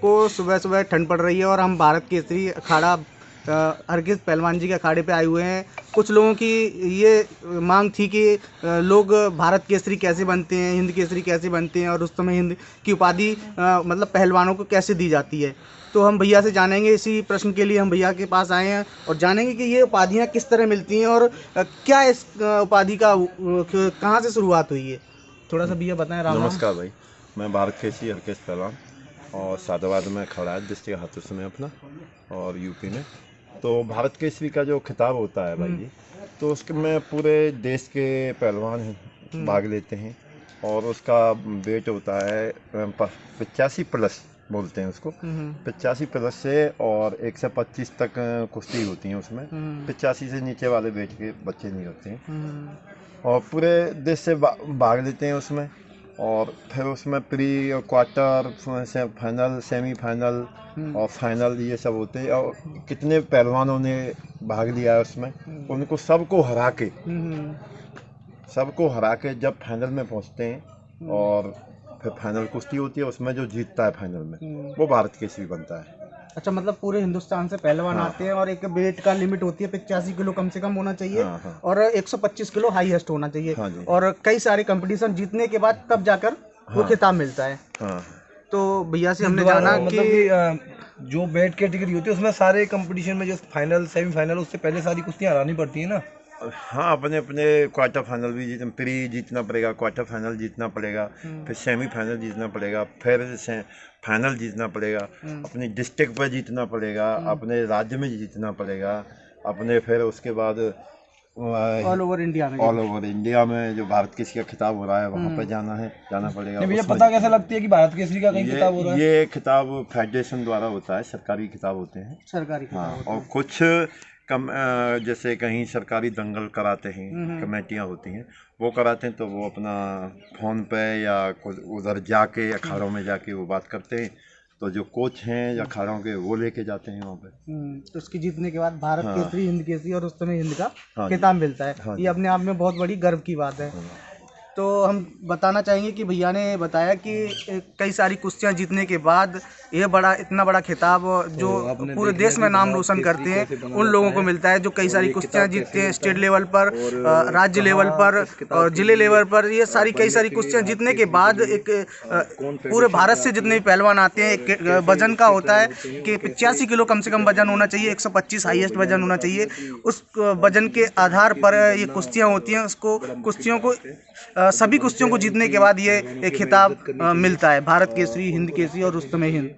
को सुबह सुबह ठंड पड़ रही है और हम भारत केसरी अखाड़ा हरगिज पहलवान जी के अखाड़े पे आए हुए हैं। कुछ लोगों की ये मांग थी कि लोग भारत केसरी कैसे बनते हैं, हिंद केसरी कैसे बनते हैं और उस समय हिंद की उपाधि मतलब पहलवानों को कैसे दी जाती है। तो हम भैया से जानेंगे, इसी प्रश्न के लिए हम भैया के पास आए हैं और जानेंगे कि ये उपाधियाँ किस तरह मिलती हैं और क्या इस उपाधि का कहाँ से शुरुआत हुई है। थोड़ा सा भैया बताएं। राम राम। नमस्कार भाई, मैं भारत केसरी हरगिज पहलवान और सादाबाद में खड़ा है डिस्ट्रिक्ट हाथरस में अपना और यूपी में। तो भारत केसरी का जो खिताब होता है भाई जी, तो उसके में पूरे देश के पहलवान भाग लेते हैं और उसका वेट होता है 85 प्लस बोलते हैं उसको। 85 प्लस से और 125 तक कुश्ती होती है उसमें। 85 से नीचे वाले वेट के बच्चे नहीं होते हैं और पूरे देश से भाग लेते हैं उसमें। और फिर उसमें प्री क्वार्टर फाइनल सेमीफाइनल और फाइनल ये सब होते हैं और कितने पहलवानों ने भाग लिया है उसमें, उनको सबको हरा के जब फाइनल में पहुंचते हैं और फिर फाइनल कुश्ती होती है, उसमें जो जीतता है फाइनल में वो भारत केसरी बनता है। अच्छा, मतलब पूरे हिंदुस्तान से पहलवान आते हैं और एक वेट का लिमिट होती है 85 किलो कम से कम होना चाहिए। और 125 किलो हाईएस्ट होना चाहिए। और कई सारे कंपटीशन जीतने के बाद तब जाकर वो खिताब मिलता है। तो भैया से हमने जाना कि जो वेट कैटेगरी होती है उसमें सारे कंपटीशन में जो फाइनल सेमीफाइनल उससे पहले सारी कुश्तियां हरानी पड़ती है ना। हाँ, अपने अपने क्वार्टर फाइनल भी प्री जीतना पड़ेगा, क्वार्टर फाइनल जीतना पड़ेगा, फिर सेमीफाइनल जीतना पड़ेगा, फिर फाइनल जीतना पड़ेगा, अपने डिस्ट्रिक्ट पर जीतना पड़ेगा, अपने राज्य में जीतना पड़ेगा, अपने फिर उसके बाद ऑल ओवर इंडिया में जो भारत केसरी का खिताब हो रहा है वहाँ पर जाना पड़ेगा। भैया पता कैसे लगती है कि भारत केसरी का कहीं खिताब हो रहा है? ये खिताब फेडरेशन द्वारा होता है, सरकारी खिताब होते हैं। सरकारी हाँ, और कुछ जैसे कहीं सरकारी दंगल कराते हैं, कमेटियाँ होती हैं वो कराते हैं, तो वो अपना फ़ोन पे या उधर जाके अखाड़ों में जाके वो बात करते हैं, तो जो कोच हैं या अखाड़ों के वो लेके जाते हैं वहाँ पे। तो उसकी जीतने के बाद भारत केसरी, हिंद केसरी और उस समय हिंद का खिताब मिलता है। ये अपने आप में बहुत बड़ी गर्व की बात है। तो हम बताना चाहेंगे कि भैया ने बताया कि कई सारी कुश्तियां जीतने के बाद ये इतना बड़ा खिताब जो पूरे देश में नाम रोशन करते हैं उन लोगों को मिलता है जो कई सारी कुश्तियां जीतते हैं स्टेट लेवल पर, राज्य लेवल पर और जिले लेवल पर। ये सारी कई सारी कुश्तियां जीतने के बाद एक पूरे भारत से जितने भी पहलवान आते हैं, एक वजन का होता है कि 85 किलो कम से कम वजन होना चाहिए, 125 हाईएस्ट वजन होना चाहिए। उस वजन के आधार पर ये कुश्तियां होती हैं। उसको कुश्तियों को सभी कुश्तियों को जीतने के बाद ये एक खिताब मिलता है, भारत केसरी, हिंद केसरी और उस समय हिंद।